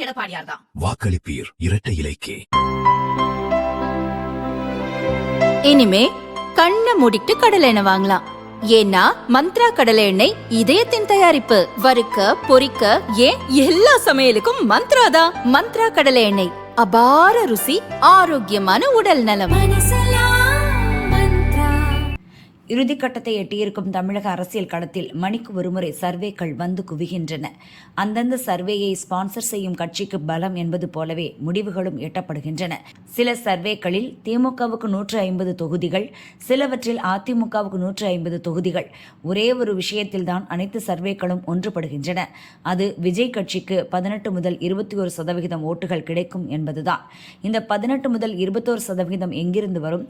எடப்பாடியார் தான். வாக்களிப்பீர் இரட்டை இலைக்கே. இனிமே கண்ணை மூடிட்டு கடலை எண்ணெய் வாங்கலாம். ஏன்னா மந்த்ரா கடலை எண்ணெய் இதயத்தின் தயாரிப்பு. வறுக்க பொரிக்க ஏன் எல்லா சமையலுக்கும் மந்த்ரா தான். மந்த்ரா கடலை எண்ணெய் அபார ருசி, ஆரோக்கியமான உடல் நலம். இறுதிக்கட்டத்தை எட்டியிருக்கும் தமிழக அரசியல் களத்தில் மணிக்கு ஒருமுறை சர்வேக்கள் வந்து குவிகின்றன. அந்தந்த சர்வேயை ஸ்பான்சர் செய்யும் கட்சிக்கு பலம் என்பது போலவே முடிவுகளும் எட்டப்படுகின்றன. சில சர்வேக்களில் திமுகவுக்கு 150 தொகுதிகள், சிலவற்றில் அதிமுகவுக்கு 150 தொகுதிகள். ஒரே ஒரு விஷயத்தில்தான் அனைத்து சர்வேக்களும் ஒன்றுபடுகின்றன. அது விஜய் கட்சிக்கு 18 முதல் 21% ஓட்டுகள் கிடைக்கும் என்பதுதான். இந்த 18 முதல் 21% எங்கிருந்து வரும்?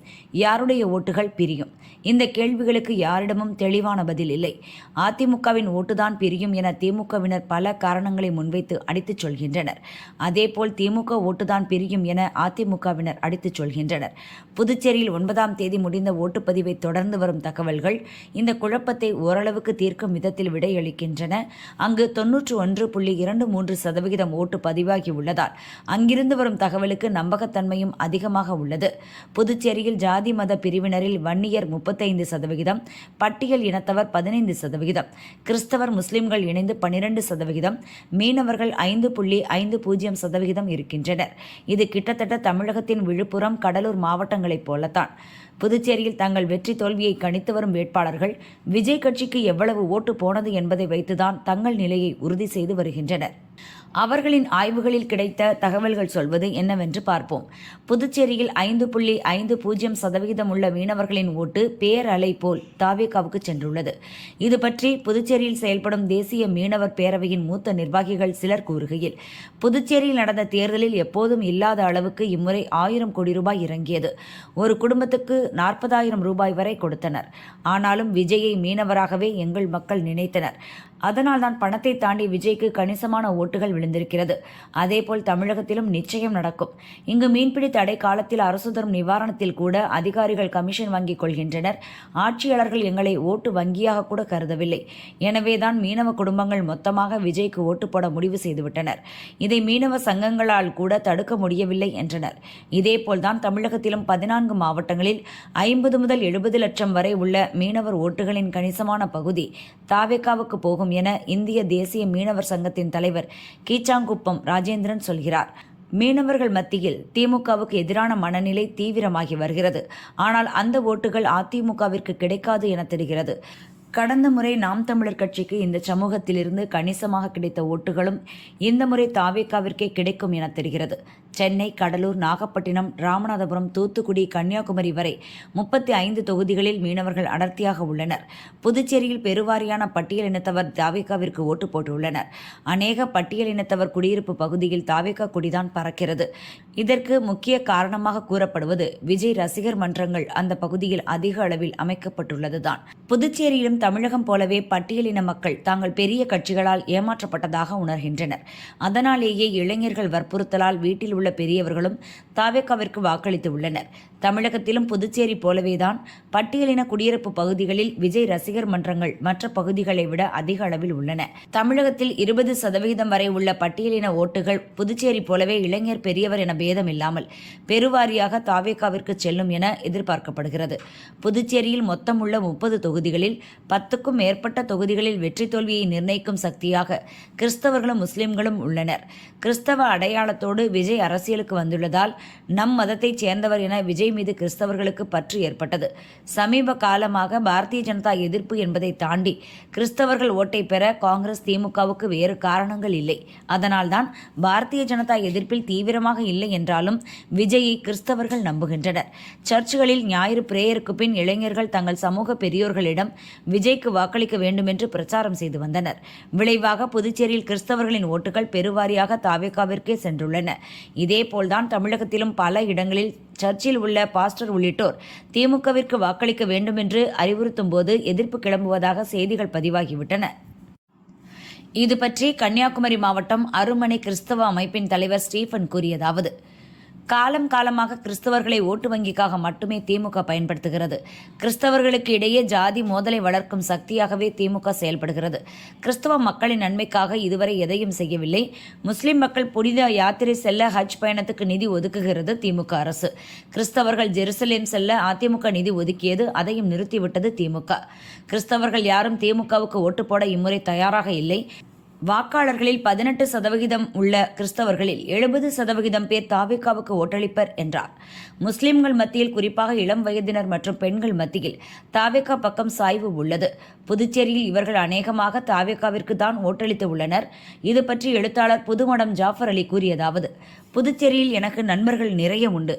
யாருடைய ஓட்டுகள் பிரியும்? இந்த கேள்விகளுக்கு யாரிடமும் தெளிவான பதில் இல்லை. அதிமுகவின் ஓட்டுதான் பிரியும் என திமுகவினர் பல காரணங்களை முன்வைத்து அடித்துச் சொல்கின்றனர். அதேபோல் திமுக ஓட்டுதான் பிரியும் என அதிமுகவினர் அடித்துச் சொல்கின்றனர். புதுச்சேரியில் 9ஆம் தேதி முடிந்த ஓட்டுப்பதிவை தொடர்ந்து வரும் தகவல்கள் இந்த குழப்பத்தை ஓரளவுக்கு தீர்க்கும் விதத்தில் விடையளிக்கின்றன. அங்கு 91.23% ஓட்டு பதிவாகி உள்ளதால் அங்கிருந்து வரும் தகவலுக்கு நம்பகத்தன்மையும் அதிகமாக உள்ளது. புதுச்சேரியில் ஜாதி மத பிரிவினரில் வன்னியர் 35%, பட்டியல் இனத்தவர் 15%, கிறிஸ்தவர் முஸ்லிம்கள் இணைந்து 12%, மீனவர்கள் 5.50% இருக்கின்றனர். இது கிட்டத்தட்ட தமிழகத்தின் விழுப்புரம், கடலூர் மாவட்டங்களைப் போலத்தான். புதுச்சேரியில் தங்கள் வெற்றி தோல்வியை கணித்து வரும் வேட்பாளர்கள் விஜய் கட்சிக்கு எவ்வளவு ஓட்டு போனது என்பதை வைத்துதான் தங்கள் நிலையை உறுதி செய்து வருகின்றனர். அவர்களின் ஆய்வுகளில் கிடைத்த தகவல்கள் சொல்வது என்னவென்று பார்ப்போம். புதுச்சேரியில் 5.50% உள்ள மீனவர்களின் ஓட்டு பேரலை போல் தாவேகாவுக்கு சென்றுள்ளது. இது பற்றி புதுச்சேரியில் செயல்படும் தேசிய மீனவர் பேரவையின் மூத்த நிர்வாகிகள் சிலர் கூறுகையில், புதுச்சேரியில் நடந்த தேர்தலில் எப்போதும் இல்லாத அளவுக்கு இம்முறை 1000 கோடி ரூபாய் இறங்கியது. ஒரு குடும்பத்துக்கு 40,000 ரூபாய் வரை கொடுத்தனர். ஆனாலும் விஜயை மீனவராகவே எங்கள் மக்கள் நினைத்தனர். அதனால்தான் பணத்தை தாண்டி விஜய்க்கு கணிசமான ஓட்டுகள் விழுந்திருக்கிறது. அதேபோல் தமிழகத்திலும் நிச்சயம் நடக்கும். இங்கு மீன்பிடி தடை காலத்தில் அரசு தரும் நிவாரணத்தில் கூட அதிகாரிகள் கமிஷன் வாங்கிக் கொள்கின்றனர். ஆட்சியாளர்கள் எங்களை ஓட்டு வங்கியாக கூட கருதவில்லை. எனவேதான் மீனவ குடும்பங்கள் மொத்தமாக விஜய்க்கு ஓட்டு போட முடிவு செய்துவிட்டனர். இதை மீனவ சங்கங்களால் கூட தடுக்க முடியவில்லை என்றனர். இதேபோல்தான் தமிழகத்திலும் 14 மாவட்டங்களில் 50 முதல் 70 லட்சம் வரை உள்ள மீனவர் ஓட்டுகளின் கணிசமான பகுதி தாவேகாவுக்கு போகும் என இந்திய தேசிய மீனவர் சங்கத்தின் தலைவர் கீச்சாங்குப்பம் ராஜேந்திரன் சொல்கிறார். மீனவர்கள் மத்தியில் திமுகவுக்கு எதிரான மனநிலை தீவிரமாகி வருகிறது. ஆனால் அந்த ஓட்டுகள் அதிமுகவிற்கு கிடைக்காது என தெரிகிறது. கடந்த முறை நாம் தமிழர் கட்சிக்கு இந்த சமூகத்திலிருந்து கணிசமாக கிடைத்த ஓட்டுகளும் இந்த முறை தாவேகாவிற்கே கிடைக்கும் என தெரிகிறது. சென்னை, கடலூர், நாகப்பட்டினம், ராமநாதபுரம், தூத்துக்குடி, கன்னியாகுமரி வரை 35 தொகுதிகளில் மீனவர்கள் அடர்த்தியாக உள்ளனர். புதுச்சேரியில் பெருவாரியான பட்டியல் இனத்தவர் தாவேகாவிற்கு ஓட்டு போட்டுள்ளனர். அநேக பட்டியல் இனத்தவர் குடியிருப்பு பகுதியில் தாவேகா கொடிதான் பறக்கிறது. இதற்கு முக்கிய காரணமாக கூறப்படுவது விஜய் ரசிகர் மன்றங்கள் அந்த பகுதியில் அதிக அளவில் அமைக்கப்பட்டுள்ளதுதான். புதுச்சேரியிலும் தமிழகம் போலவே பட்டியலின மக்கள் தாங்கள் பெரிய கட்சிகளால் ஏமாற்றப்பட்டதாக உணர்கின்றனர். அதனாலேயே இளைஞர்கள் வற்புறுத்தலால் வீட்டில் உள்ள பெரியவர்களும் தாவேகாவிற்கு வாக்களித்து உள்ளனர். தமிழகத்திலும் புதுச்சேரி போலவேதான் பட்டியலின குடியிருப்பு பகுதிகளில் விஜய் ரசிகர் மன்றங்கள் மற்ற பகுதிகளை விட அதிக அளவில் உள்ளன. தமிழகத்தில் 20% வரை உள்ள பட்டியலின ஓட்டுகள் புதுச்சேரி போலவே இளைஞர் பெரியவர் என பேதம் இல்லாமல் பெருவாரியாக தாவேகாவிற்கு செல்லும் என எதிர்பார்க்கப்படுகிறது. புதுச்சேரியில் மொத்தம் உள்ள 30 தொகுதிகளில் 10க்கும் மேற்பட்ட தொகுதிகளில் வெற்றி தோல்வியை நிர்ணயிக்கும் சக்தியாக கிறிஸ்தவர்களும் முஸ்லிம்களும் உள்ளனர். கிறிஸ்தவ அடையாளத்தோடு விஜய் அரசியலுக்கு வந்துள்ளதால் நம் மதத்தைச் சேர்ந்தவர் என விஜய் மீது கிறிஸ்தவர்களுக்கு பற்று ஏற்பட்டது. சமீப காலமாக பாரதிய ஜனதா எதிர்ப்பு என்பதை தாண்டி கிறிஸ்தவர்கள் ஓட்டை பெற காங்கிரஸ், திமுகவுக்கு வேறு காரணங்கள் இல்லை. அதனால்தான் பாரதிய ஜனதா எதிர்ப்பில் தீவிரமாக இல்லை என்றாலும் விஜயை கிறிஸ்தவர்கள் நம்புகின்றனர். சர்ச்சுகளில் ஞாயிறு பிரேயருக்கு பின் இளைஞர்கள் தங்கள் சமூக பெரியோர்களிடம் விஜய்க்கு வாக்களிக்க வேண்டும் என்று பிரச்சாரம் செய்து வந்தனர். விளைவாக புதுச்சேரியில் கிறிஸ்தவர்களின் ஓட்டுகள் பெருவாரியாக தாவேகாவிற்கே சென்றுள்ளன. இதேபோல்தான் தமிழகத்திலும் பல இடங்களில் சர்ச்சில் உள்ள பாஸ்டர் உள்ளிட்டோர் திமுகவிற்கு வாக்களிக்க வேண்டும் என்று அறிவுறுத்தும் போது எதிர்ப்பு கிளம்புவதாக செய்திகள் பதிவாகிவிட்டன. இது பற்றி கன்னியாகுமரி மாவட்டம் அருமனை கிறிஸ்தவ அமைப்பின் தலைவர் ஸ்டீபன் கூறியதாவது: காலம் காலமாக கிறிஸ்தவர்களை ஓட்டு வங்கிக்காக மட்டுமே திமுக பயன்படுத்துகிறது. கிறிஸ்தவர்களுக்கு இடையே ஜாதி மோதலை வளர்க்கும் சக்தியாகவே திமுக செயல்படுகிறது. கிறிஸ்தவ மக்களின் நன்மைக்காக இதுவரை எதையும் செய்யவில்லை. முஸ்லிம் மக்கள் புனித யாத்திரை செல்ல ஹஜ் பயணத்துக்கு நிதி ஒதுக்குகிறது திமுக அரசு. கிறிஸ்தவர்கள் ஜெருசலேம் செல்ல அதிமுக நிதி ஒதுக்கியது, அதையும் நிறுத்திவிட்டது திமுக. கிறிஸ்தவர்கள் யாரும் திமுகவுக்கு ஓட்டு போட இம்முறை தயாராக இல்லை. வாக்காளர்களில் 18% உள்ள கிறிஸ்தவர்களில் 70% பேர் தாவேகாவுக்கு ஓட்டளிப்பர் என்றார். முஸ்லிம்கள் மத்தியில், குறிப்பாக இளம் வயதினர் மற்றும் பெண்கள் மத்தியில் தாவேகா பக்கம் சாய்வு உள்ளது. புதுச்சேரியில் இவர்கள் அநேகமாக தாவேகாவிற்கு தான் ஓட்டளித்து உள்ளனர். இது பற்றி எழுத்தாளர் புதுமடம் ஜாஃபர் அலி கூறியதாவது: புதுச்சேரியில் எனக்கு நண்பர்கள் நிறைய உண்டு.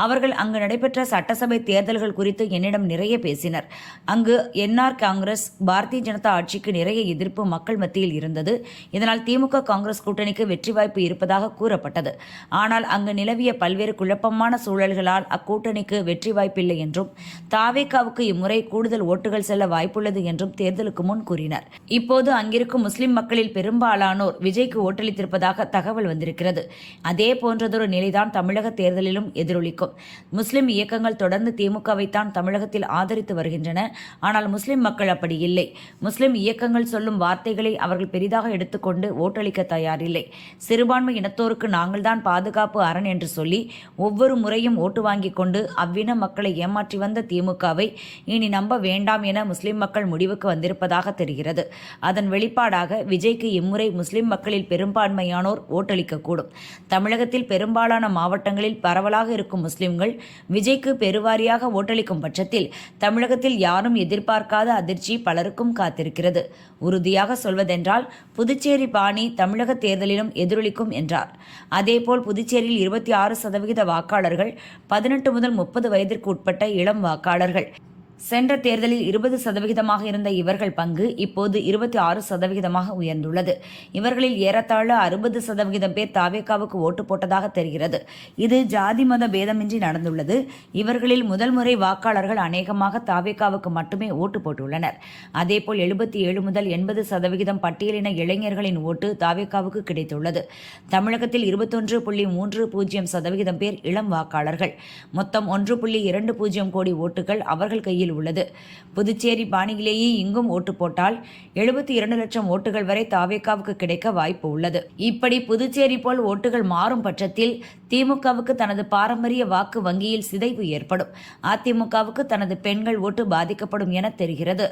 அவர்கள் அங்கு நடைபெற்ற சட்டசபை தேர்தல்கள் குறித்து என்னிடம் நிறைய பேசினர். அங்கு என்ஆர் காங்கிரஸ், பாரதிய ஜனதா ஆட்சிக்கு நிறைய எதிர்ப்பு மக்கள் மத்தியில் இருந்தது. இதனால் திமுக காங்கிரஸ் கூட்டணிக்கு வெற்றி வாய்ப்பு இருப்பதாக கூறப்பட்டது. ஆனால் அங்கு நிலவிய பல்வேறு குழப்பமான சூழல்களால் அக்கூட்டணிக்கு வெற்றி வாய்ப்பில்லை என்றும், தாவேகாவுக்கு இம்முறை கூடுதல் ஓட்டுகள் செல்ல வாய்ப்புள்ளது என்றும் தேர்தலுக்கு முன் கூறினர். இப்போது அங்கிருக்கும் முஸ்லிம் மக்களில் பெரும்பாலானோர் விஜய்க்கு ஓட்டளித்திருப்பதாக தகவல் வந்திருக்கிறது. அதே போன்றதொரு நிலைதான் தமிழக தேர்தலிலும் எதிரொலிக்கும். முஸ்லிம் இயக்கங்கள் தொடர்ந்து திமுகவைத்தான் தமிழகத்தில் ஆதரித்து வருகின்றன. ஆனால் முஸ்லிம் மக்கள் அப்படி இல்லை. முஸ்லிம் இயக்கங்கள் சொல்லும் வார்த்தைகளை அவர்கள் பெரிதாக எடுத்துக்கொண்டு ஓட்டளிக்க தயாரில்லை. சிறுபான்மை இனத்தோருக்கு நாங்கள்தான் பாதுகாப்பு அரண் என்று சொல்லி ஒவ்வொரு முறையும் ஓட்டு வாங்கிக் கொண்டு அவ்வின மக்களை ஏமாற்றி வந்த திமுகவை இனி நம்ப வேண்டாம் என முஸ்லிம் மக்கள் முடிவுக்கு வந்திருப்பதாக தெரிகிறது. அதன் வெளிப்பாடாக விஜய்க்கு இம்முறை முஸ்லிம் மக்களில் பெரும்பான்மையானோர் ஓட்டளிக்கக்கூடும். தமிழகத்தில் பெரும்பாலான மாவட்டங்களில் பரவலாக இருக்கும் முஸ்லிம்கள் விஜய்க்கு பெருவாரியாக ஓட்டளிக்கும் பட்சத்தில் தமிழகத்தில் யாரும் எதிர்பார்க்காத அதிர்ச்சி பலருக்கும் காத்திருக்கிறது. உறுதியாக சொல்வதென்றால் புதுச்சேரி பாணி தமிழக தேர்தலிலும் எதிரொலிக்கும் என்றார். அதேபோல் புதுச்சேரியில் 26% வாக்காளர்கள் 18 முதல் 30 வயதிற்கு உட்பட்ட இளம் வாக்காளர்கள். சென்ற தேர்தலில் 20% இருந்த இவர்கள் பங்கு இப்போது 26% உயர்ந்துள்ளது. இவர்களில் ஏறத்தாழ 60% பேர் தாவேகாவுக்கு ஓட்டு போட்டதாக தெரிகிறது. இது ஜாதி மத பேதமின்றி நடந்துள்ளது. இவர்களில் முதல் முறை வாக்காளர்கள் அநேகமாக தாவேகாவுக்கு மட்டுமே ஓட்டு போட்டுள்ளனர். அதேபோல் 77 முதல் 80% பட்டியலின இளைஞர்களின் ஓட்டு தாவேகாவுக்கு கிடைத்துள்ளது. தமிழகத்தில் 21.30% பேர் இளம் வாக்காளர்கள். மொத்தம் 1.20 கோடி ஓட்டுகள் அவர்கள் கையில் உள்ளது. புதுச்சேரி பாணியிலேயே இங்கும் ஓட்டு போட்டால் 72 லட்சம் ஓட்டுகள் வரை தாவேகாவுக்கு கிடைக்க வாய்ப்பு உள்ளது. இப்படி புதுச்சேரி போல் ஓட்டுகள் மாறும் பட்சத்தில் திமுகவுக்கு தனது பாரம்பரிய வாக்கு வங்கியில் சிதைவு ஏற்படும். அதிமுகவுக்கு தனது பெண்கள் ஓட்டு பாதிக்கப்படும் என தெரிகிறது.